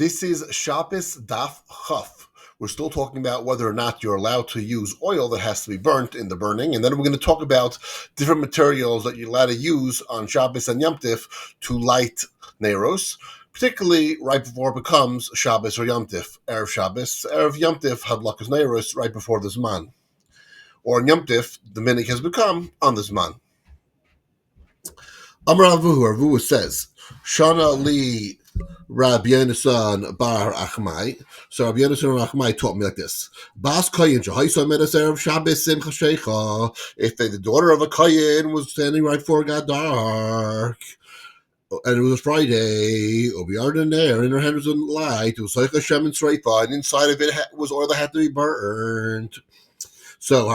This is Shabbos Daf Chaf. We're still talking about whether or not you're allowed to use oil that has to be burnt in the burning, and then we're going to talk about different materials that you're allowed to use on Shabbos and Yom Tif to light Neiros, particularly right before it becomes Shabbos or Yom Tif. Erev Shabbos, Erev Yom Tif, Hadlakas Neiros, right before the Zman. Or in Yom Tif, the minhag has become on the Zman. Amar Avuhu says, Shana li Rabbi Yonasan bar Achmai. So Rabbi Yonasan bar Achmai taught me like this. Bas Kayin Shahaisa Medes Erev Shabbos Simcha Sheikha. If the daughter of a Kayin was standing right before it got dark, and it was a Friday, there, in her hand was a light, it was like a Shem and Sreifa, and inside of it was oil that had to be burnt. So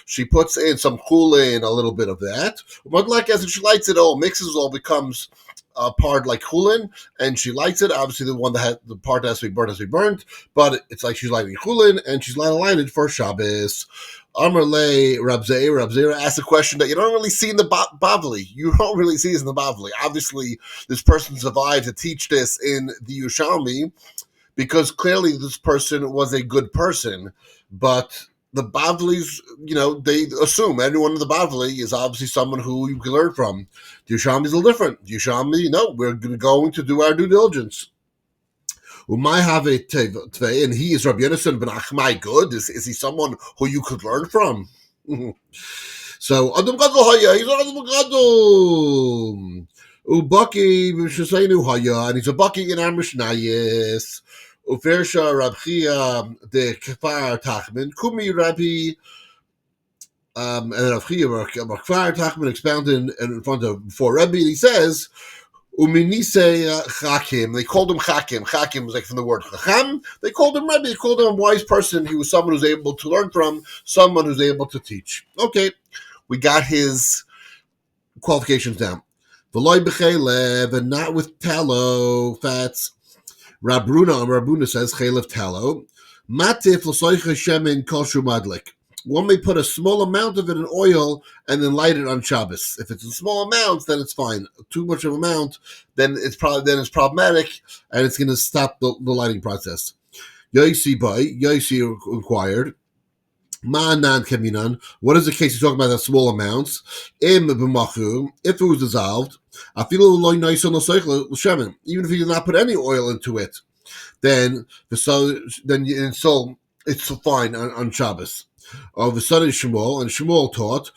she puts in some chulin, a little bit of that. But like as she lights it all, mixes all, becomes a part like chulin, and she lights it. Obviously, the one that had the part that has to be burnt. But it's like she's lighting chulin, and she's lighting it for Shabbos. Amar le Rab Zeira asked a question that you don't really see in the Bavli. You don't really see this in the Bavli. Obviously, this person survived to teach this in the Yerushalmi, because clearly this person was a good person, but the Bavlis, they assume anyone in the Bavli is obviously someone who you can learn from. The Yerushalmi is a little different. The Yerushalmi, we're going to do our due diligence. Umay have it today, and he is Rabbi Yonasan ben Achmai good? Is he someone who you could learn from? So Adam Gadol Haya, he's Adam Gadol. Ubaki Mishaseinu Haya, and he's a Baki in our Mishnayis. Ufersha Rabchia de Kfar Tachman, Kumi Rabbi, and Rabchia Kfar Tachman expounded in front of before Rabbi, and he says, Uminise Chakim. They called him Chakim. Chakim was like from the word Chacham. They called him Rabbi. They called him a wise person. He was someone who's able to learn from, someone who's able to teach. Okay, we got his qualifications down. V'loy b'chelev, and not with tallow fats. Rabruna says chelev tallow. Matif l'soicha shemin kosher madlik. One may put a small amount of it in oil and then light it on Shabbos. If it's in small amounts, then it's fine. Too much of an amount, then it's problematic, and it's going to stop the lighting process. Yosi inquired, Ma'anan keminan. What is the case? He's talking about that small amounts. Im b'machu. If it was dissolved, even if he did not put any oil into it, then it's fine on Shabbos. Of the son of Shmuel, and Shmuel taught,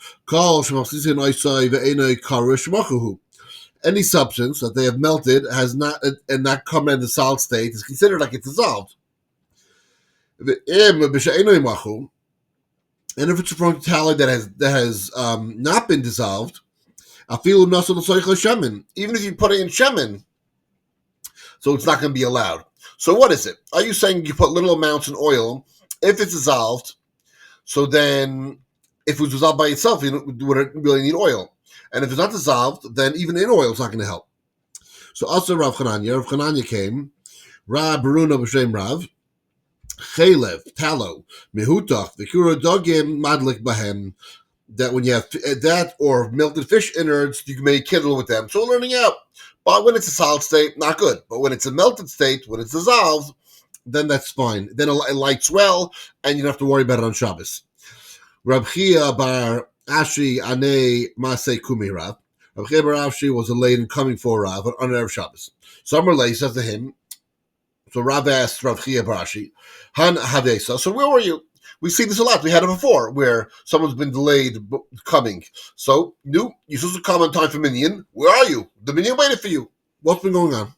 any substance that they have melted has not and not come in the solid state is considered like it's dissolved. And if it's from tallow that has not been dissolved, even if you put it in shemen, so it's not going to be allowed. So what is it? Are you saying you put little amounts in oil if it's dissolved? So then, if it was dissolved by itself, you wouldn't really need oil. And if it's not dissolved, then even in oil, it's not going to help. So also Rav Chananya came, Rab Baruna b'shem Rav, Chelev, tallow, mehutach, v'kura dogim madlik bahem, that when you have that or melted fish innards, you can make kindle with them. So we're learning out. But when it's a solid state, not good. But when it's a melted state, when it's dissolved, then that's fine. Then it lights well, and you don't have to worry about it on Shabbos. Rab Chia bar Ashi Anei Masei Kumi Rav. Rab Chia bar Ashi was a lady coming for Rav on Erev Shabbos. Summer lay says to him, so Rav asked Rab Chia bar Ashi, Han Havesa, so where were you? We've seen this a lot. We had it before, where someone's been delayed coming. So, you're supposed to come on time for minyan. Where are you? The minyan waited for you. What's been going on?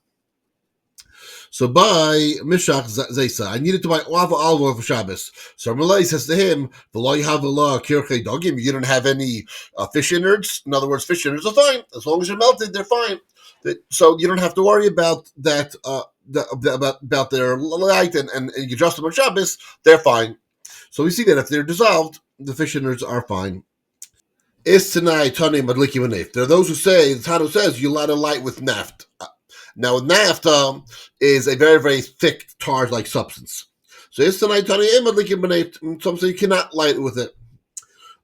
So by Mishach Zaysa, I needed to buy olive oil for Shabbos. So Malay says to him, you don't have any fish innards. In other words, fish innards are fine. As long as they're melted, they're fine. So you don't have to worry about that, about their light, and you adjust them on Shabbos, they're fine. So we see that if they're dissolved, the fish innards are fine. Is tonight Tani Madliki Manif. There are those who say, the Tanu says, you light a light with naft. Now, naft is a very, very thick tar-like substance. So, is tonight Tani Madliki Manif. Some say you cannot light it with it.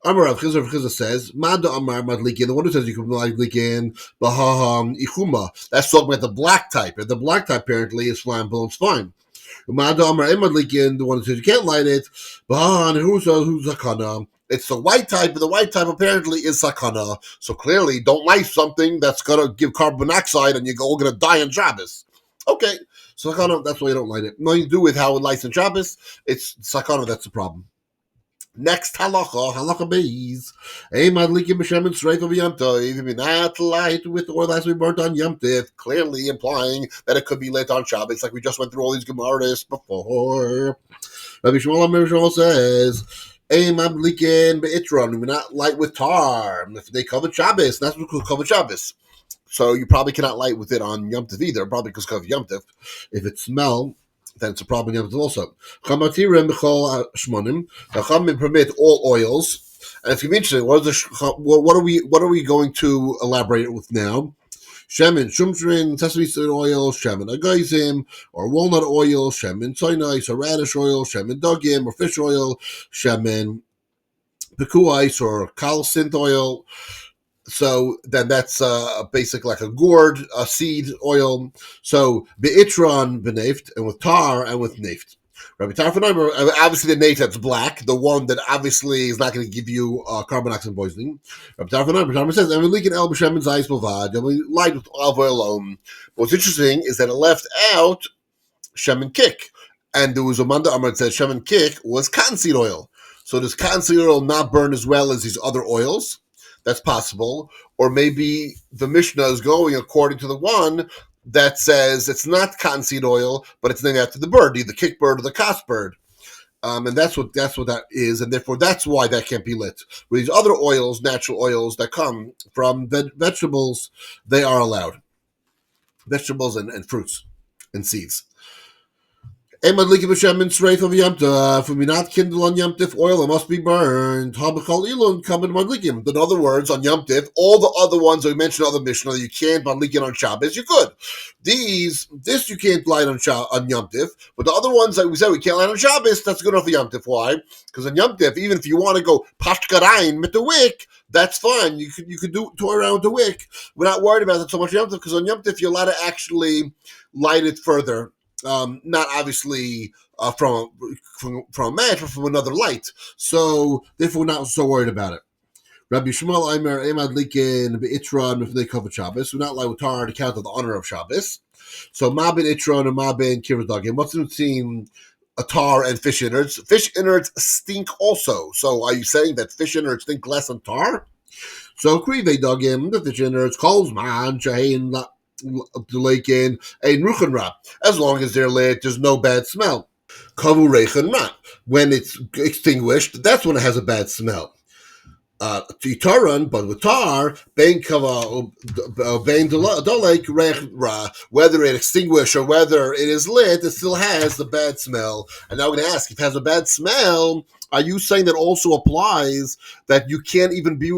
Amar Rav Chizah says, Mada Amar Madlikin, the one who says you can Madlikin, Bahaham Ichuma. That's talking about the black type. And the black type apparently is flammable and fine. Mada Amar Madlikin, the one who says you can't light it, Bahahan who's Zakana. It's the white type, and the white type apparently is sakana. So clearly, don't light something that's going to give carbon monoxide and you're all going to die on Shabbos. Okay, sakana, that's why you don't light it. Nothing to do with how it lights on Shabbos. It's sakana that's the problem. Next halacha beis. Hey, madlikim b'shem and straight of Yom Tov. Not light with oil that has been burnt on Yom Tov, clearly implying that it could be lit on Shabbos, like we just went through all these gemaras before. Rabbi Shmuel says, "Hey, madlikin be'itron. We're not light with tar. If they cover Shabbos, that's what we cover Shabbos. So you probably cannot light with it on Yom Tov either, probably because of Yom Tov. If it smells, then it's a problem Yom Tov also. Chamatirim b'chol shmonim. Chachamim permit all oils. And it's interesting. What are we going to elaborate with now? Shemen, shumtrin, sesame seed oil, shemen agayzim, or walnut oil, shemen soynais, or radish oil, shemen dogim, or fish oil, shemen pekuais, or calcint oil. So then that's basically like a gourd, a seed oil. So be'itron beneft, and with tar and with neft. Rabbi Tarfon, obviously the neft that's black, the one that obviously is not going to give you carbon dioxide poisoning. Rabbi Tarfon says, "And we leak an el b'shem and zayis b'vad, and we light with olive oil alone." What's interesting is that it left out shemen kick, and there was a manda amar that said shemen kick was cottonseed oil. So does cottonseed oil not burn as well as these other oils? That's possible. Or maybe the Mishnah is going according to the one that says it's not cottonseed oil, but it's named after the bird, either the kick bird or the cos bird. And that's what that is, and therefore that's why that can't be lit. With these other oils, natural oils that come from vegetables, they are allowed. Vegetables and fruits and seeds. If we not kindle on Yom Tif oil, it must be burned. In other words, on Yom Tif, all the other ones that we mentioned in the other Mishnah, you can't madlikin on Shabbos, you could. This you can't light on Yom Tif, but the other ones that we said we can't light on Shabbos, that's good enough for Yom Tif. Why? Because on Yom Tif, even if you want to go pashkarain with the wick, that's fine. You could toy around with the wick. We're not worried about that so much on Yom Tif, because on Yom Tif, you're allowed to actually light it further. Not obviously from a match, but from another light. So therefore, we're not so worried about it. Rabbi Shmuel Aimer Emad Likin Beitron if they cover Shabbos. We're not like with tar to count of the honor of Shabbos. So Ma ben Itron and Ma ben Kiradagim. What's between a tar and fish innards? Fish innards stink also. So are you saying that fish innards stink less than tar? So Krive Dagim, the fish innards, calls man Shahin in a ruchenra. As long as they're lit, there's no bad smell. Kavu reichenra. When it's extinguished, that's when it has a bad smell. Titaran, but with tar, bein kava bein dolek rechra. Whether it extinguished or whether it is lit, it still has the bad smell. And now I'm going to ask, if it has a bad smell, are you saying that also applies that you can't even be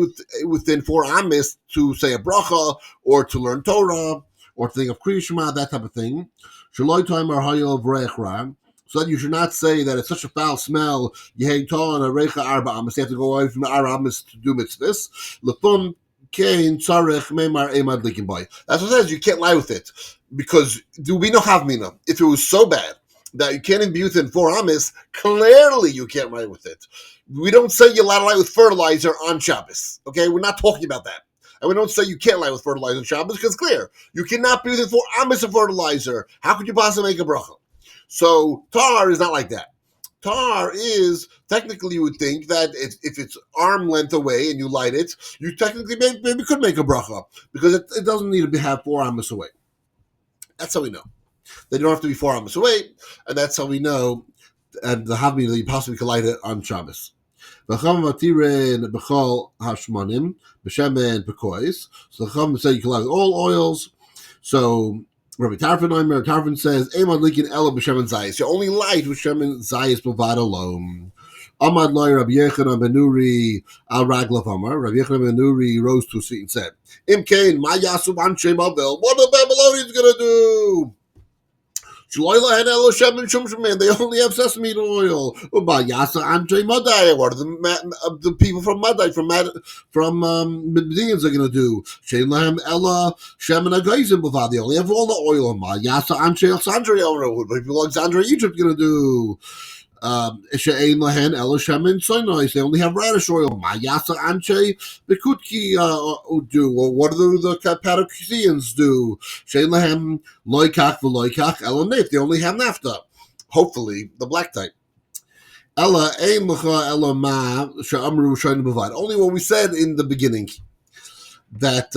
within 4 amis to say a bracha or to learn Torah or to think of Kriya Shema, that type of thing? Shaloi time or hayo vrechra. So that you should not say that it's such a foul smell. You hang tall on a recha arba amis. You have to go away from the arba amis to do mitzvahs. Lefum kain tzarech meimar emad likin boy. That's what it says. You can't lie with it because do we know havmina? If it was so bad that you can't be within 4 amis, clearly you can't lie with it. We don't say you're allowed to lie with fertilizer on Shabbos. Okay, we're not talking about that. And we don't say you can't lie with fertilizer on Shabbos because it's clear. You cannot be within 4 amis of fertilizer. How could you possibly make a bracha? So tar is not like that. Tar is, technically you would think that if it's arm length away and you light it, you technically maybe could make a bracha because it doesn't need to have 4 amas away. That's how we know. They don't have to be 4 amas away, and that's how we know and the havmina that you possibly could light it on Shabbos. So the Chacham say you can light all oils. So Rabbi Tarfon says, "Emad likin ela b'shemen zayis." You only light with shemen zayis b'vad alone. Amad loy Rabbi Yechanan ben Nuri al raglav amar. Rabbi Yechanan ben Nuri rose to a seat and said, "Im kain ma yasu anshe Babel." What are the Babylonians gonna do? They only have sesame oil. What are the people from Madai, from Medians are going to do? They only have all the oil. What are people Alexandria, Egypt going to do? They only have radish oil. Do? Well, what do the Cappadocians do? They only have naphtha. Hopefully, the black type. Only what we said in the beginning, that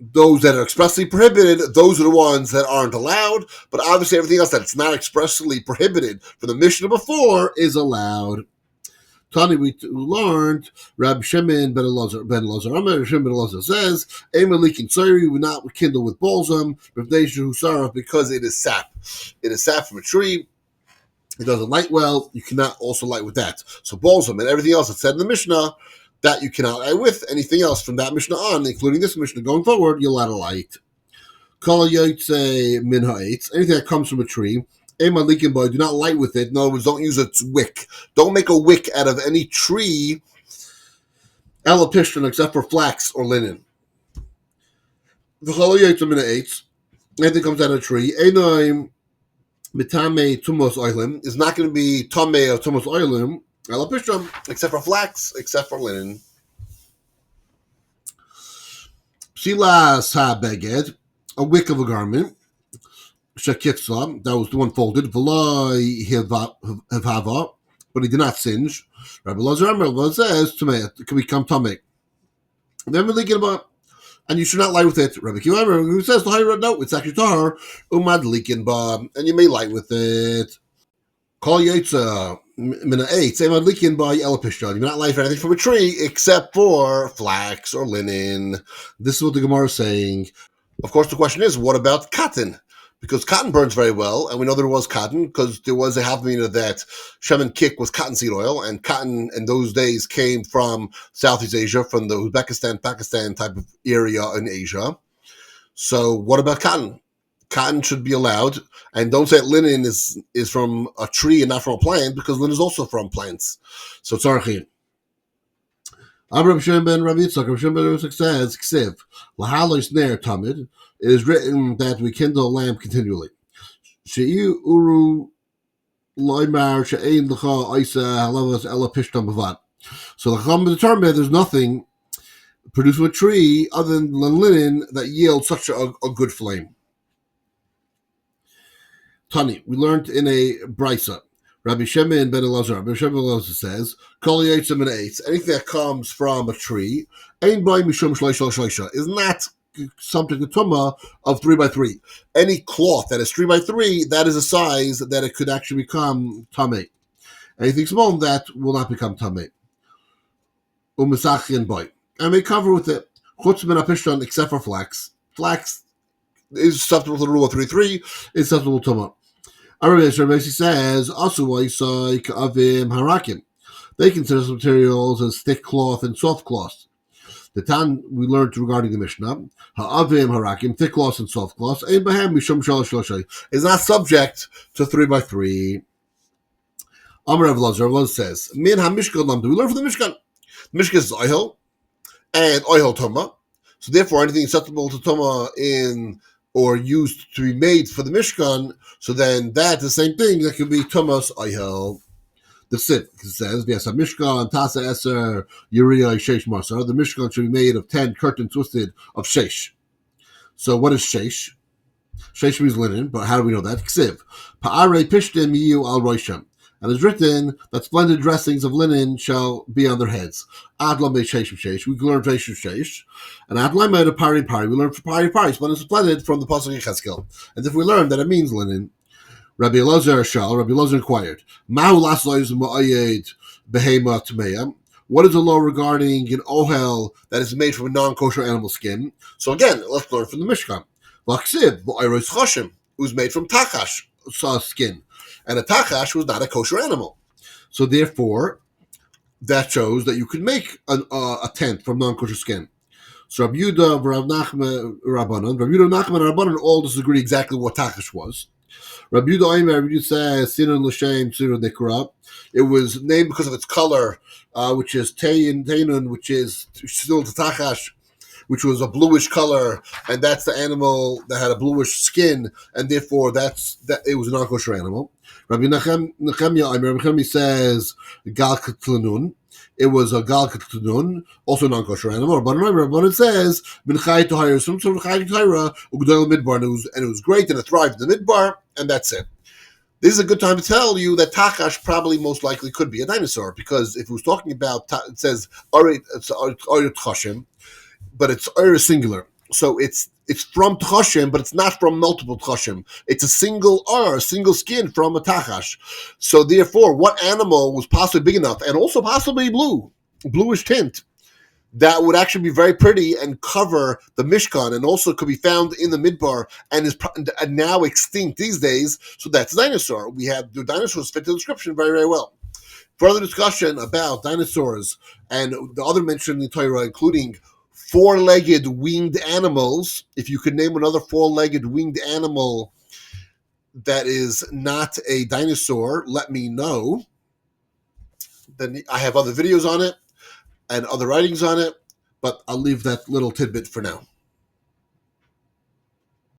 those that are expressly prohibited, those are the ones that aren't allowed. But obviously, everything else that's not expressly prohibited from the Mishnah before is allowed. Tani, we learned, Rab Shimon ben Elazar. Shimon ben Elazar says, "Emelikin Tzari, we not kindle with balsam, because it is sap. It is sap from a tree. It doesn't light well. You cannot also light with that. So balsam and everything else that's said in the Mishnah, that you cannot light with. Anything else from that Mishnah on, including this Mishnah going forward, you're allowed to light. Kol yotze min ha'etz, anything that comes from a tree. Do not light with it. In other words, don't use its wick. Don't make a wick out of any tree, except for flax or linen. Anything comes out of a tree. Mitame tumos oilim is not going to be tame or tumos oilim, except for flax, except for linen. Psilas ha-beged, a wick of a garment. Shekitza, that was the one folded. V'loi hevava, but he did not singe. Rabbi Lazar says, it can become tameh. Then we're thinking about, and you should not light with it. Rabbi Kiva, who says, no, it's actually tahar, umad likin ba, and you may light with it. Kol yotza mina eight, say umad likin ba elapishtan. You may not light for anything from a tree except for flax or linen. This is what the Gemara is saying. Of course, the question is, what about cotton? Because cotton burns very well, and we know there was cotton because there was a havamina that Shemen Kik was cottonseed oil, and cotton in those days came from Southeast Asia, from the Uzbekistan, Pakistan type of area in Asia. So what about cotton? Cotton should be allowed, and don't say linen is from a tree and not from a plant, because linen is also from plants. So it's archim. Rabbi Shimon ben Rabbi Yitzchak says, "Ksiv lahalos ner tamid." It is written that we kindle a lamp continually. She'iu uru loymar she'ein l'cha isa halavas ela pishtam bavad. So the Chacham determined there's nothing produced from a tree other than linen that yields such a good flame. Tani, we learned in a brisa. Rabbi Shimon ben Elazar. Rabbi Shimon ben Elazar says, "Kol yitzim and eitz, anything that comes from a tree, ein by mishum shleisha is not subject to tumah of 3x3. Any cloth that is 3x3, that is a size that it could actually become tameh. Anything small than that will not become tameh. U'misachin boy, and we cover with it chutz min hapishtan, except for flax. Flax is susceptible to the rule of 3-3. It's susceptible to tumah. Rabbi says, Asuwaisai ka'avim harakim. They consider some materials as thick cloth and soft cloth. The Tan we learned regarding the Mishnah, ha'avim harakim, thick cloth and soft cloth, is not subject to 3x3. Amar Rav Lazar says, Min ha-mishkan lamdu. We learn from the Mishkan. The Mishkan is oihel and oihel toma. So therefore, anything acceptable to toma in or used to be made for the Mishkan, so then that's the same thing that could be Tumas Ayhel. The Sip says, yes, a Mishkan, Tasa Eser, Uriah, Sheish Masar. The Mishkan should be made of 10 curtains twisted of Sheish. So what is Sheish? Sheish means linen, but how do we know that? Ksiv. Pa'arei Pishtim Yiyu al Roisham. And it's written that splendid dressings of linen shall be on their heads. Adlam be sheish sheish. We learn sheish sheish. And adlam made a pari. We learn for pari. Splendid from the pasuk Yechezkel. And if we learn that it means linen, Rabbi Elazar inquired, Mahu laslois ma'ayed behema tmeya. What is the law regarding an ohel that is made from a non-kosher animal skin? So again, let's learn from the Mishkan. Laksiv ba'ayros choshim, who's made from tachash skin. And a tachash was not a kosher animal. So therefore, that shows that you could make a tent from non-kosher skin. So Rabbi Yehuda, Rav Nachman, Rabbanan all disagree exactly what tachash was. Rabbi Yehuda Omer, Rabbi Yehuda says, Sinun L'Shem, Sinun Nikra. It was named because of its color, which is Teinun, which is still Tachash, which was a bluish color, and that's the animal that had a bluish skin, and therefore that it was a non-kosher animal. Rabbi Nechemia says Gal Ketlanun. It was a Gal Ketlanun, also a non-kosher animal. But it says Min Chai Tahira, some sort of Chai Tahira, Ugdal Midbar, and it was great, and it thrived in the Midbar, and that's it. This is a good time to tell you that Takash probably most likely could be a dinosaur, because if it was talking about, it says Arit Chashim, but it's singular. So it's from Tchashim, but it's not from multiple Tchashim. It's a single a single skin from a Tachash. So therefore, what animal was possibly big enough, and also possibly bluish tint, that would actually be very pretty and cover the Mishkan, and also could be found in the Midbar and is now extinct these days. So that's a dinosaur. We have the dinosaurs fit the description very, very well. Further discussion about dinosaurs and the other mention in the Torah, including four-legged winged animals. If you could name another four-legged winged animal that is not a dinosaur, let me know. Then I have other videos on it and other writings on it, but I'll leave that little tidbit for now.